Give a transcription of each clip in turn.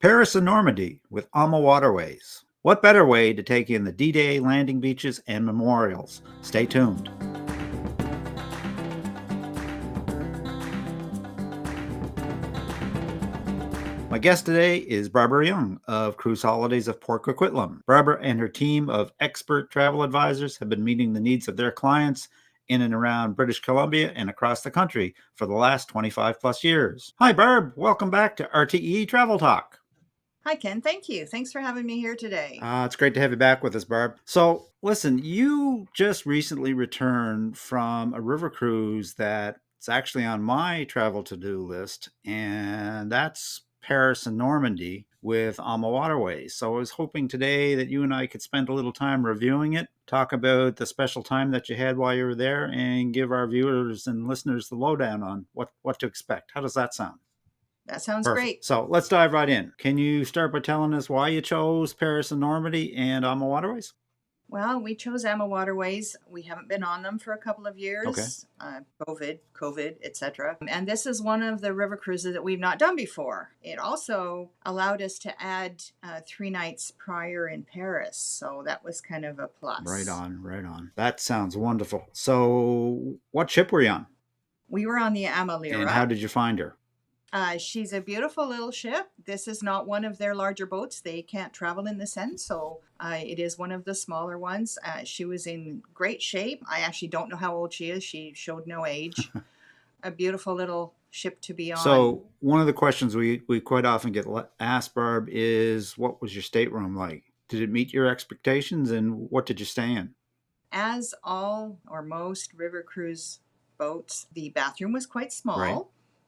Paris and Normandy with AmaWaterways. What better way to take in the D-Day landing beaches and memorials? Stay tuned. My guest today is Barb Young of Cruise Holidays of Port Coquitlam. Barbara and her team of expert travel advisors have been meeting the needs of their clients in and around British Columbia and across the country for the last 25 plus years. Hi, Barb. Welcome back to RTE Travel Talk. Hi, Ken. Thank you. Thanks for having me here today. It's great to have you back with us, Barb. So, listen, you just recently returned from a river cruise that's actually on my travel to-do list, and that's Paris and Normandy with AmaWaterways. So I was hoping today that you and I could spend a little time reviewing it, talk about the special time that you had while you were there, and give our viewers and listeners the lowdown on what to expect. How does that sound? That sounds Perfect. great. So let's dive right in. Can you start by telling us why you chose Paris and Normandy and AmaWaterways? Well, we chose AmaWaterways. We haven't been on them for a couple of Okay. years, COVID, etc. And this is one of the river cruises that we've not done before. It also allowed us to add 3 nights prior in Paris, so that was kind of a plus. Right on, right on. That sounds wonderful. So, what ship were you on? We were on the And how Amalira. did you find her? She's a beautiful little ship. This is not one of their larger boats. They can't travel in the Seine, so it is one of the smaller ones. She was in great shape. I actually don't know how old she is. She showed no age. A beautiful little ship to be on. So, one of the questions we quite often get asked, Barb, is what was your stateroom like? Did it meet your expectations, and what did you stay in? As all or most river cruise boats, the bathroom was quite small. Right.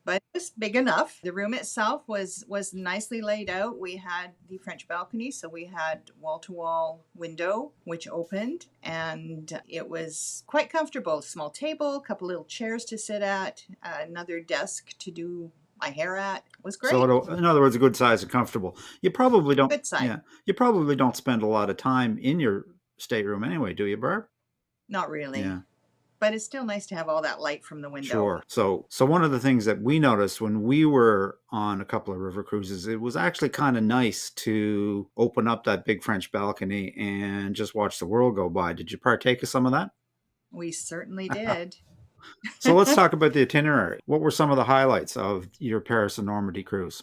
But it was big enough. The room itself was nicely laid out. We had the French balcony, so we had wall-to-wall window which opened, and it was quite comfortable. Small table, a couple little chairs to sit at, another desk to do my hair at. It was great. So, in other words, a good size and comfortable. You probably don't. Good size. Yeah, you probably don't spend a lot of time in your stateroom anyway, do you, Barb? Not really. Yeah. But it's still nice to have all that light from the window. Sure. So one of the things that we noticed when we were on a couple of river cruises, it was actually kind of nice to open up that big French balcony and just watch the world go by. Did you partake of some of that? We certainly did. So let's talk about the itinerary. What were some of the highlights of your Paris and Normandy cruise?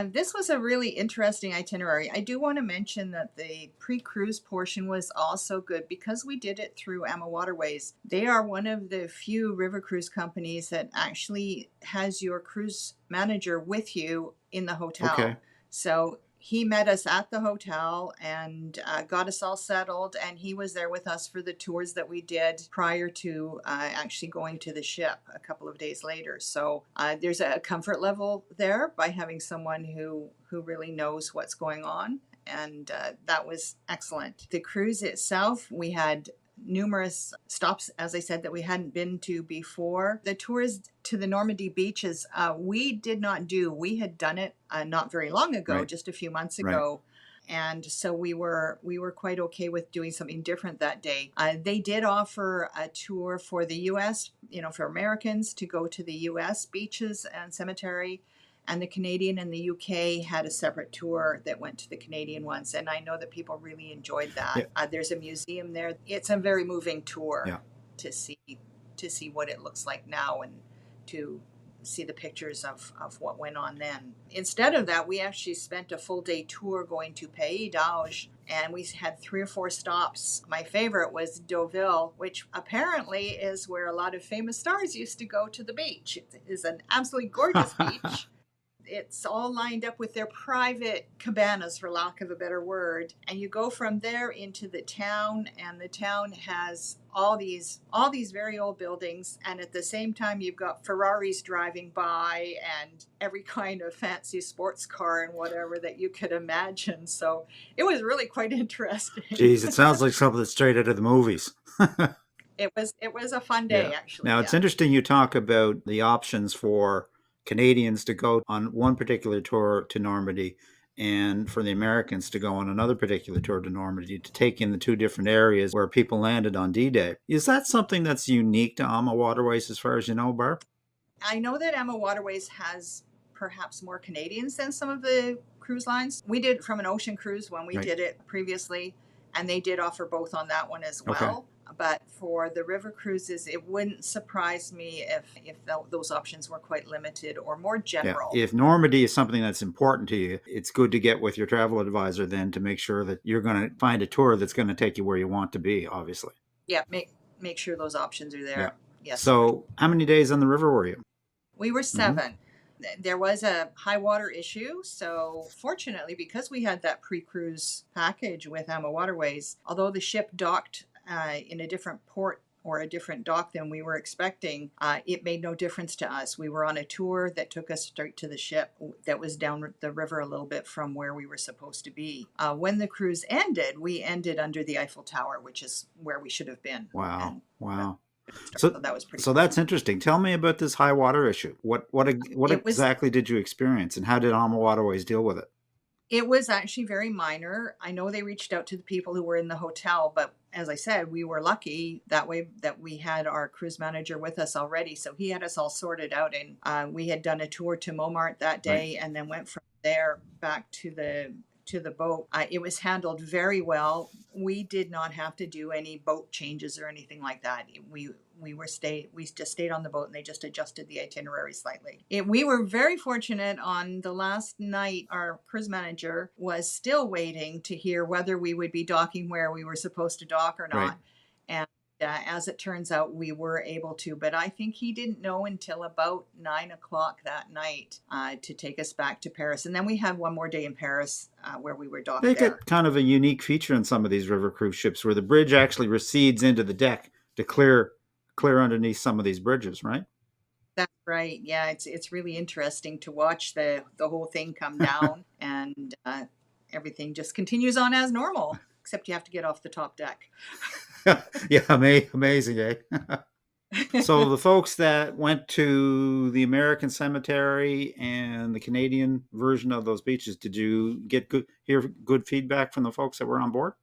This was a really interesting itinerary. I do want to mention that the pre-cruise portion was also good because we did it through AmaWaterways. They are one of the few river cruise companies that actually has your cruise manager with you in the hotel. Okay. So he met us at the hotel and got us all settled, and he was there with us for the tours that we did prior to actually going to the ship a couple of days later. So there's a comfort level there by having someone who really knows what's going on, and that was excellent. The cruise itself, we had numerous stops, as I said, that we hadn't been to before. The tours to the Normandy beaches, we did not do. We had done it not very long ago, Right. just a few months Right. ago. And so we were quite okay with doing something different that day. They did offer a tour for the U.S., for Americans to go to the U.S. beaches and cemetery. And the Canadian and the UK had a separate tour that went to the Canadian ones. And I know that people really enjoyed that. Yeah. There's a museum there. It's a very moving tour. Yeah. to see what it looks like now and to see the pictures of what went on then. Instead of that, we actually spent a full day tour going to Pays d'Auge, and we had 3 or 4 stops. My favorite was Deauville, which apparently is where a lot of famous stars used to go to the beach. It is an absolutely gorgeous beach. It's all lined up with their private cabanas, for lack of a better word. And you go from there into the town, and the town has all these very old buildings. And at the same time, you've got Ferraris driving by and every kind of fancy sports car and whatever that you could imagine. So it was really quite interesting. Geez, it sounds like something straight out of the movies. It was a fun day, Yeah. actually. Now, it's interesting you talk about the options for Canadians to go on one particular tour to Normandy and for the Americans to go on another particular tour to Normandy to take in the two different areas where people landed on D-Day. Is that something that's unique to AmaWaterways as far as you know, Barb? I know that AmaWaterways has perhaps more Canadians than some of the cruise lines. We did from an ocean cruise when we Right. did it previously, and they did offer both on that one as Okay. well. But for the river cruises, it wouldn't surprise me if those options were quite limited or more general. Yeah. If Normandy is something that's important to you, it's good to get with your travel advisor then to make sure that you're going to find a tour that's going to take you where you want to be, obviously. Yeah, make sure those options are there. Yeah. Yes. So how many days on the river were you? We were 7. There was a high water issue. So, fortunately, because we had that pre cruise package with AmaWaterways, although the ship docked in a different port or a different dock than we were expecting, it made no difference to us. We were on a tour that took us straight to the ship that was down the river a little bit from where we were supposed to be. When the cruise ended, we ended under the Eiffel Tower, which is where we should have been. Wow. And Wow. so that was pretty So that's interesting. Tell me about this high water issue. What It was exactly did you experience, and how did AmaWaterways deal with it? It was actually very minor. I know they reached out to the people who were in the hotel, but as I said, we were lucky that way that we had our cruise manager with us already. So he had us all sorted out, and we had done a tour to Montmartre that day, and then went from there back to the boat. It was handled very well. We did not have to do any boat changes or anything like that. We just stayed on the boat, and they just adjusted the itinerary slightly. We were very fortunate. On the last night, our cruise manager was still waiting to hear whether we would be docking where we were supposed to dock or not. Right. And as it turns out, we were able to, but I think he didn't know until about 9 o'clock that night to take us back to Paris. And then we had one more day in Paris where we were docked They there. get kind of a unique feature in some of these river cruise ships where the bridge actually recedes into the deck to clear underneath some of these bridges, right? That's right. Yeah, it's really interesting to watch the whole thing come down, and everything just continues on as normal, except you have to get off the top deck. Yeah, amazing, eh? So the folks that went to the American cemetery and the Canadian version of those beaches, did you hear good feedback from the folks that were on board?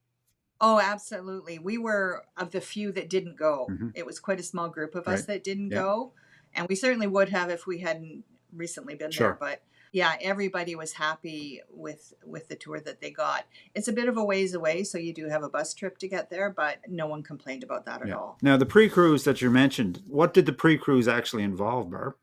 Oh, absolutely. We were of the few that didn't go. Mm-hmm. It was quite a small group of us Right. that didn't Yeah. go, and we certainly would have if we hadn't recently been there. Sure. But yeah, everybody was happy with the tour that they got. It's a bit of a ways away, so you do have a bus trip to get there, but no one complained about that at all. Now, the pre-cruise that you mentioned, what did the pre-cruise actually involve, Barb?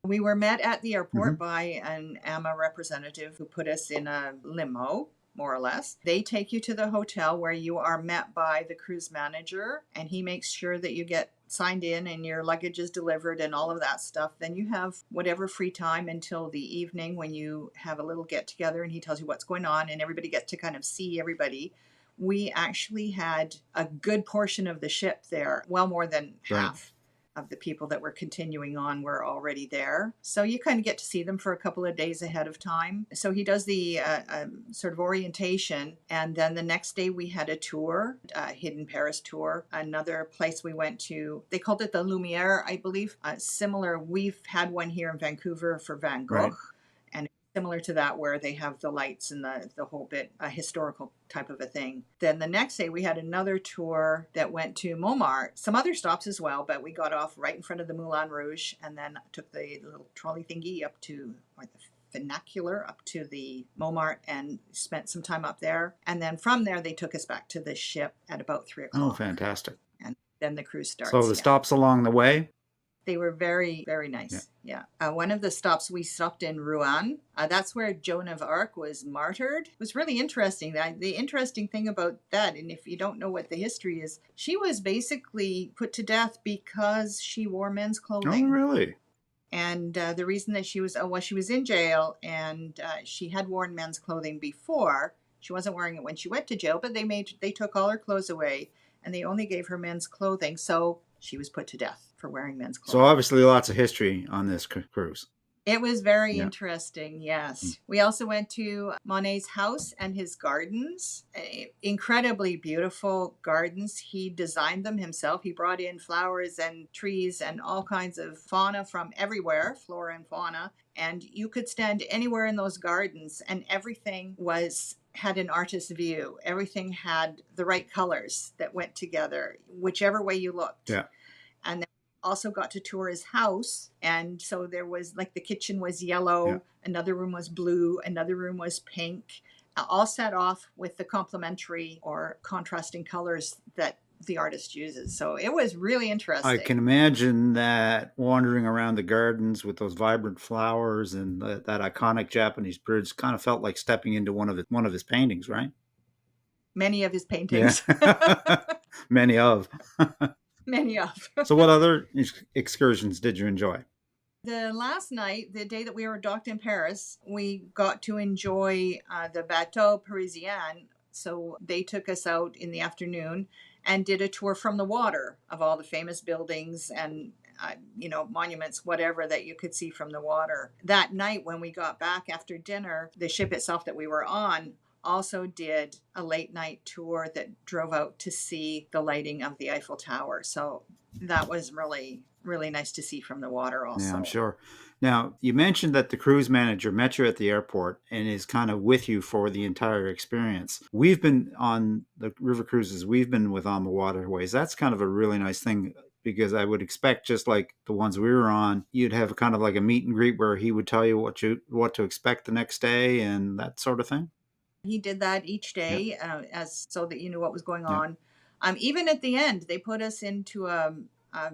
We were met at the airport by an AMA representative who put us in a limo, more or less. They take you to the hotel where you are met by the cruise manager, and he makes sure that you get signed in and your luggage is delivered and all of that stuff. Then you have whatever free time until the evening when you have a little get together and he tells you what's going on and everybody gets to kind of see everybody. We actually had a good portion of the ship there, well more than half of the people that were continuing on were already there. So you kind of get to see them for a couple of days ahead of time. So he does the sort of orientation. And then the next day we had a tour, a hidden Paris tour. Another place we went to, they called it the Lumiere, I believe. Similar, we've had one here in Vancouver for Van Gogh. Right. And similar to that where they have the lights and the whole bit, a historical type of a thing. Then the next day we had another tour that went to Montmartre, some other stops as well, but we got off right in front of the Moulin Rouge and then took the little trolley thingy up to, or the funicular up to the Montmartre and spent some time up there. And then from there they took us back to the ship at about 3 o'clock. Oh, fantastic. And then the cruise starts. So the stops along the way? They were very, very nice. Yeah. One of the stops we stopped in Rouen. That's where Joan of Arc was martyred. It was really interesting. The interesting thing about that, and if you don't know what the history is, she was basically put to death because she wore men's clothing. Oh, really? And the reason that she was in jail, and she had worn men's clothing before. She wasn't wearing it when she went to jail, but they took all her clothes away, and they only gave her men's clothing. So she was put to death for wearing men's clothing. So obviously lots of history on this cruise. It was very interesting, yes. We also went to Monet's house and his gardens. Incredibly beautiful gardens. He designed them himself. He brought in flowers and trees and all kinds of fauna from everywhere, flora and fauna. And you could stand anywhere in those gardens and everything had an artist's view. Everything had the right colors that went together, whichever way you looked. Yeah. And then also got to tour his house. And so there was like the kitchen was Yeah. yellow, another room was blue, another room was pink, all set off with the complementary or contrasting colors that the artist uses. So it was really I can interesting. imagine that wandering around the gardens with those vibrant flowers and that iconic Japanese bridge kind of felt like stepping into one of his paintings, right? Many of his Yeah. paintings, Many of. many of. So what other excursions did you enjoy? The last night, the day that we were docked in Paris, we got to enjoy the Bateau Parisien. So they took us out in the afternoon and did a tour from the water of all the famous buildings and monuments, whatever that you could see from the water. That night, when we got back after dinner, the ship itself that we were on also did a late night tour that drove out to see the lighting of the Eiffel Tower. So that was really, really nice to see from the water Yeah, I'm also. sure. Now, you mentioned that the cruise manager met you at the airport and is kind of with you for the entire experience. We've been on the river cruises, we've been with AmaWaterways. That's kind of a really nice thing because I would expect, just like the ones we were on, you'd have kind of like a meet and greet where he would tell you what to expect the next day and that sort of thing. He did that each Yeah. day, as so that you knew what was going Yeah. on. Even at the end, they put us into a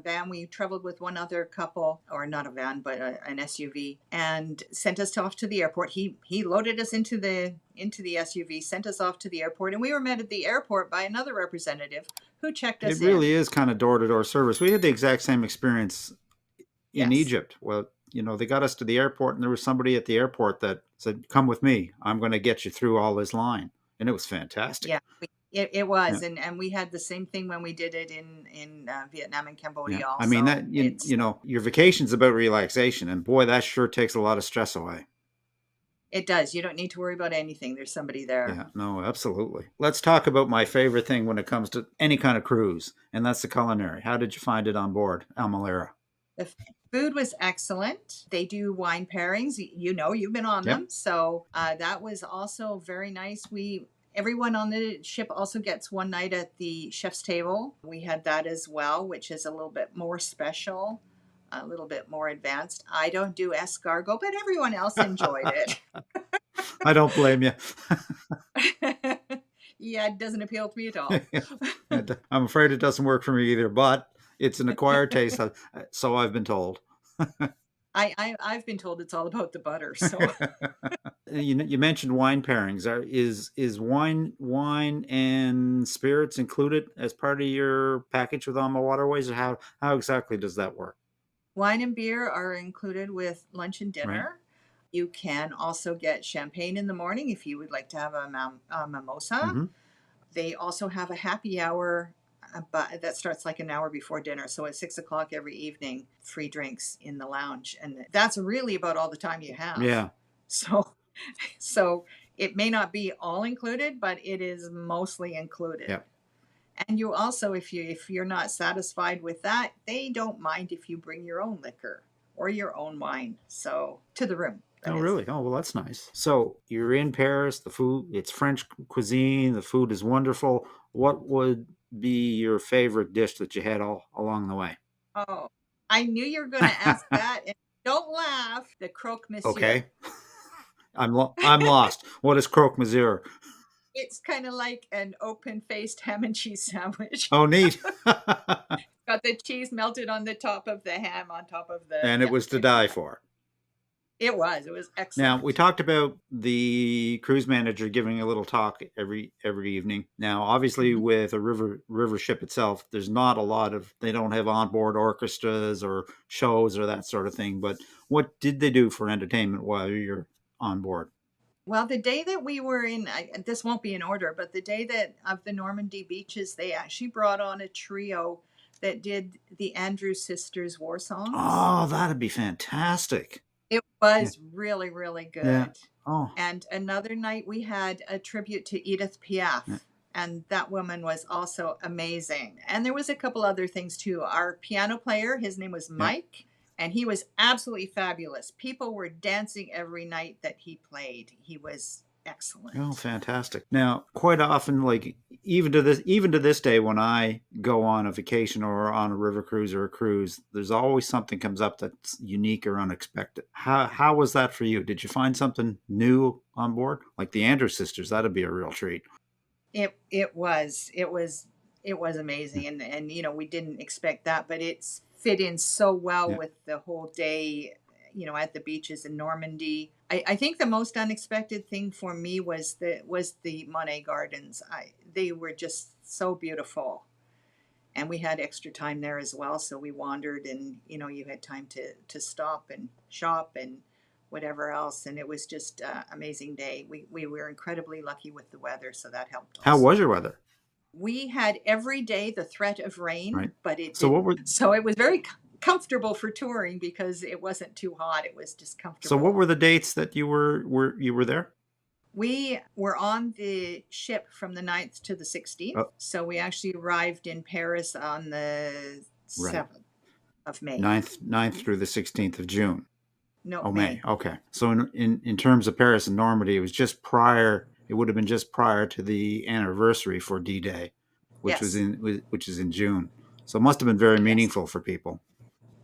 van. We traveled with one other couple, or not a van, but an SUV, and sent us off to the airport. He loaded us into the SUV, sent us off to the airport, and we were met at the airport by another representative who checked It us in. really is kind of door to door service. We had the exact same experience in Yes. Egypt. Well, they got us to the airport, and there was somebody at the airport that said, "Come with me. I'm going to get you through all this line," and it was fantastic. Yeah, it Yeah, was, and we had the same thing when we did it in Vietnam and yeah. Cambodia. I mean Also, that it's your vacation's about relaxation, and boy, that sure takes a lot of stress away. it does. You don't need to worry about anything. There's somebody there. Yeah, no, absolutely. Let's talk about my favorite thing when it comes to any kind of cruise, and that's the culinary. How did you find it on board Almalera? The food was excellent. They do wine pairings. You've been on Yep. them, so that was also very nice. We Everyone on the ship also gets one night at the chef's table. We had that as well, which is a little bit more special, a little bit more advanced. I don't do escargot, but everyone else enjoyed it. I don't blame you. Yeah, it doesn't appeal to me at all. I'm afraid it doesn't work for me either, but it's an acquired taste, so I've been told. I've been told it's all about the butter, so You mentioned wine pairings. Is wine and spirits included as part of your package with On the Waterways, or how exactly does that work? wine and beer are included with lunch and Right. dinner. You can also get champagne in the morning if you would like to have a mimosa. Mm-hmm. They also have a happy hour, but that starts like an hour before dinner. So at 6 o'clock every evening, free drinks in the lounge, and that's really about all the time you have. Yeah. So, so it may not be all included, but it is mostly Yeah. included. And you also, if you're not satisfied with that, they don't mind if you bring your own liquor or your own wine. So to the room, that Oh, is. really? Oh, well, that's nice. So you're in Paris. The food, it's French cuisine. The food is wonderful. What would be your favorite dish that you had all along the way? Oh, I knew you were going to ask that. And don't laugh. The croque monsieur. Okay. I'm lost. What is croque monsieur? It's kind of like an open-faced ham and cheese sandwich. Oh, neat. Got the cheese melted on the top of the ham, on top of the And it yeah. was to die for. It was Now, we excellent. talked about the cruise manager giving a little talk every evening. Now, obviously, Mhm. with a river ship itself, there's not a lot of they don't have onboard orchestras or shows or that sort of thing. But what did they do for entertainment while you're on board? Well, the day that we were in, this won't be in order, but the day that of the Normandy beaches, they actually brought on a trio that did the Andrews Sisters war songs. Oh, that'd be fantastic. It Yeah, was really, really yeah. good. Oh, And another night we had a tribute to Edith yeah, Piaf. And that woman was also amazing. And there was a couple other things too. Our piano player, his name was yeah. Mike, and he was absolutely fabulous. People were dancing every night that he played. He was Oh, excellent. fantastic. Now, quite often, like even to this day, when I go on a vacation or on a river cruise or a cruise, there's always something comes up that's unique or unexpected. How was that for you? Did you find something new on board, like the Andrews sisters? That'd be a real treat. It was Yeah, amazing, and we didn't expect that, but it's fit in so well yeah. with the whole day, at the beaches in Normandy. I think the most unexpected thing for me was the Monet Gardens. They were just so beautiful, and we had extra time there as well, so we wandered, and you had time to stop and shop and whatever else, and it was just an amazing day. We were incredibly lucky with the weather, so that helped How also. was your weather? We had every day the threat of rain, Right. but it So what didn't. were So it was very comfortable for touring because it wasn't too hot. It was just so what comfortable. were the dates that you were there? We were on the ship from the 9th to the 16th. Oh, So we actually arrived in Paris on the right. 7th of May. Ninth through the 16th of June. No, Oh, May. May. Okay. So in terms of Paris and Normandy, it was just prior. It would have been just prior to the anniversary for D-Day, Yes. which is in June. So it must have been very Yes. meaningful for people.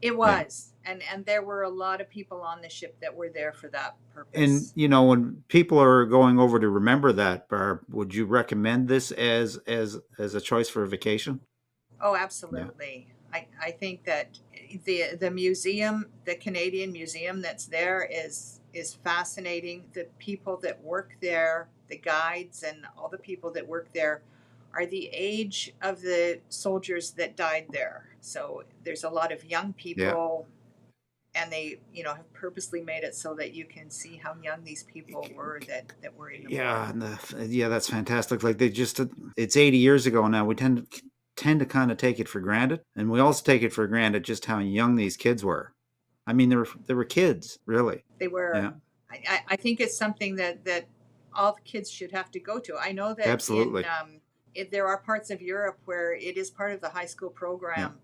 It Yeah. was. And there were a lot of people on the ship that were there for that And purpose. when people are going over to remember that, Barb, would you recommend this as a choice for a vacation? Oh, Yeah. absolutely. I think that the museum, the Canadian museum that's there is fascinating. The people that work there, the guides and all the people that work there are the age of the soldiers that died there. So there's a lot of young Yeah. people, and they, have purposely made it so that you can see how young these people were that were in the war. Yeah, yeah, that's fantastic. Like it's 80 years ago now. We tend to kind of take it for granted, and we also take it for granted just how young these kids were. I mean, they were kids, really. They were. Yeah, I think it's something that all the kids should have to go to. I know that absolutely. there are parts of Europe where it is part of the high school Yeah, program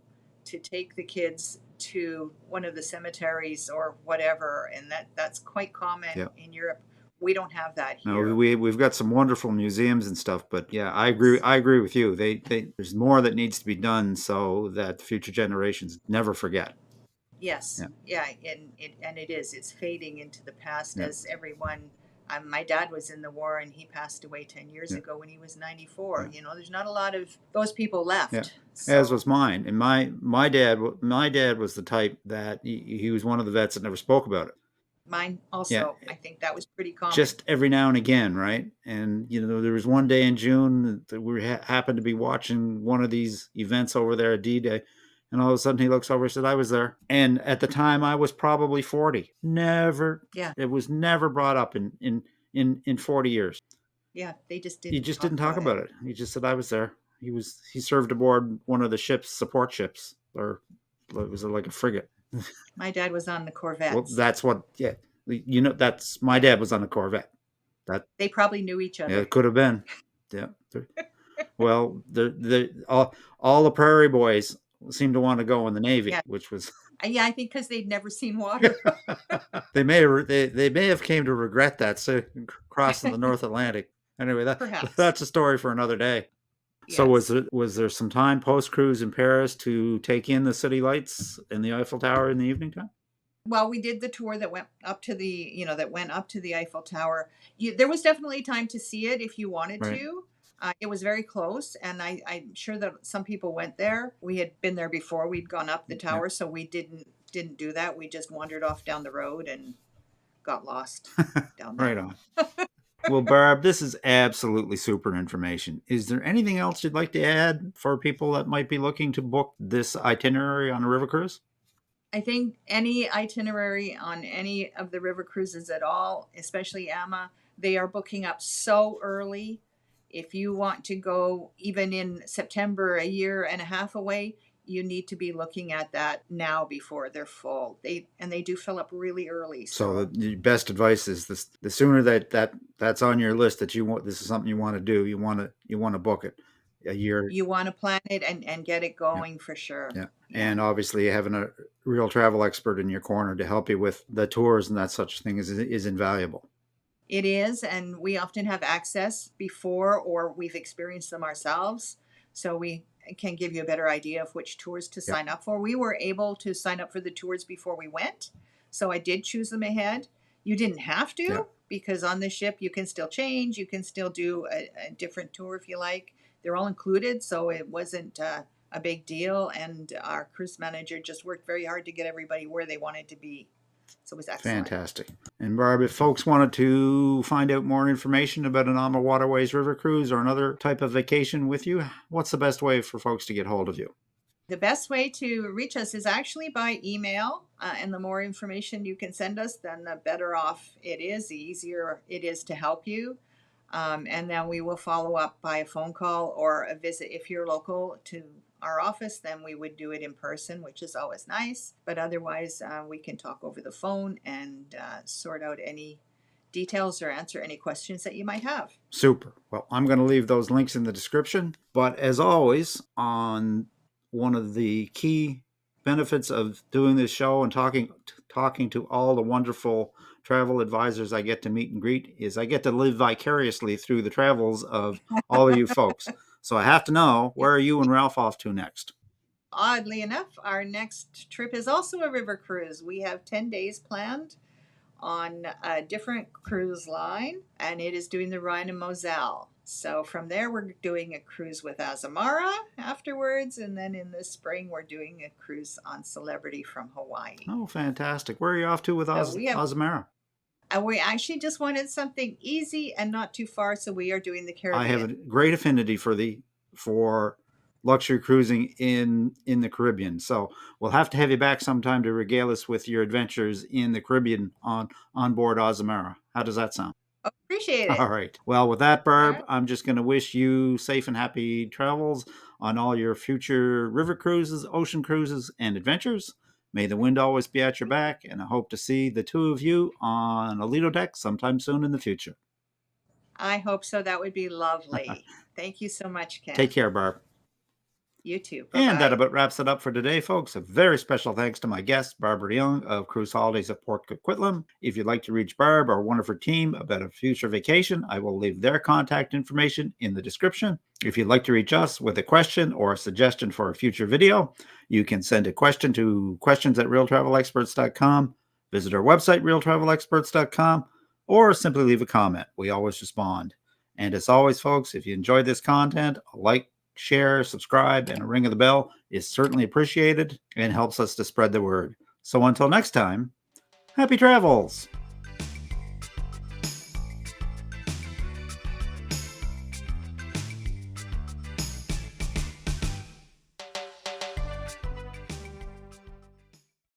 to take the kids to one of the cemeteries or whatever, and that's quite common yeah. in Europe. We don't have that No, here. we've got some wonderful museums and stuff, but yeah, I agree. Yes. I agree with you. There's more that needs to be done so that future generations never forget. Yes, Yeah, yeah, and it is. It's fading into the past yeah, as everyone. My dad was in the war and he passed away 10 years yeah, ago when he was 94. yeah. There's not a lot of those people Yeah, left. as So was mine. And my dad was the type that he was one of the vets that never spoke about it. mine Yeah, also. I think that was pretty common. just every now and again, right? And there was one day in June that we happened to be watching one of these events over there at D-Day, and all of a sudden he looks over and said, "I was there." And at the time, I was probably 40. Never, Yeah, it was never brought up in 40 years. yeah. They just He didn't just talk didn't talk about it. about it. He just said, "I was there." He served aboard one of the ships, support ships, or it was like a frigate. My dad was on the Well, Corvettes. that's what. Yeah, that's my Yeah, dad was on a Corvette. That they probably knew each Yeah, other. it could have been. Yeah. Well, all the Prairie Boys seem to want to go in the Navy, Yeah, which was yeah. I think because they'd never seen water. they may have came to regret that, so crossing the North Atlantic. Anyway, Perhaps. that's a story for another day. So Yes. was there some time post cruise in Paris to take in the city lights and the Eiffel Tower in the evening time? Well, we did the tour that went up to the Eiffel Tower. There was definitely time to see it if you wanted Right. to. It was very close, and I'm sure that some people went there. We had been there before. We'd gone up the Yeah. tower, so we didn't do that. We just wandered off down the road and got lost down Right there. on. Well, Barb, this is absolutely super information. Is there anything else you'd like to add for people that might be looking to book this itinerary on a river cruise? I think any itinerary on any of the river cruises at all, especially Amma, they are booking up so early. If you want to go even in September, a year and a half away, you need to be looking at that now before they're full. They do fill up really early. So So the best advice is this: the sooner that's on your list that you want, this is something you want to do. You want to book it a year. you want to plan it and get it Yeah, going for sure. yeah, Yeah. and obviously having a real travel expert in your corner to help you with the tours and that such thing is invaluable. It is, and we often have access before, or we've experienced them ourselves. So we can give you a better idea of which tours to Yep. sign up for. We were able to sign up for the tours before we went. So I did choose them ahead. You didn't have to, Yep. because on the ship you can still change, you can still do a different tour if you like. They're all included, so it wasn't a big deal. And our cruise manager just worked very hard to get everybody where they wanted to be. So it was excellent. Fantastic. And Barb, if folks wanted to find out more information about an AmaWaterways river cruise or another type of vacation with you, what's the best way for folks to get hold of you? The best way to reach us is actually by email. And the more information you can send us, then the better off it is, the easier it is to help you. And then we will follow up by a phone call or a visit. If you're local to our office, then we would do it in person, which is always nice. But otherwise, we can talk over the phone and sort out any details or answer any questions that you might have. Super. Well, I'm going to leave those links in the description. But as always, on one of the key benefits of doing this show and talking to all the wonderful travel advisors I get to meet and greet is I get to live vicariously through the travels of all of you folks. So I have to know, where are you and Ralph off to next? Oddly enough, our next trip is also a river cruise. We have 10 days planned on a different cruise line, and it is doing the Rhine and Moselle. So from there, we're doing a cruise with Azamara afterwards, and then in the spring, we're doing a cruise on Celebrity from Hawaii. Oh, fantastic. Where are you off to with So we have, Ozamara? we actually just wanted something easy and not too far, so we are doing the I have a Caribbean. great affinity for luxury cruising in the Caribbean. So we'll have to have you back sometime to regale us with your adventures in the Caribbean on board Ozamara. How does that sound? Appreciate All it. right. Well, with that, All Barb, right. I'm just going to wish you safe and happy travels on all your future river cruises, ocean cruises, and adventures. May the wind always be at your back, and I hope to see the two of you on a Lido deck sometime soon in the future. I hope so. That would be lovely. Thank you so much, Take Ken. care, Barb. You too. Bye And that bye. about wraps it up for today, folks. A very special thanks to my guest, Barb Young of Cruise Holidays at Port Coquitlam. If you'd like to reach Barb or one of her team about a future vacation, I will leave their contact information in the description. If you'd like to reach us with a question or a suggestion for a future video, you can send a question to questions@realtravelexperts.com, visit our website, realtravelexperts.com, or simply leave a comment. We always respond. And as always, folks, if you enjoyed this content, a like, share, subscribe, and a ring of the bell is certainly appreciated and helps us to spread the word. So until next time, happy travels!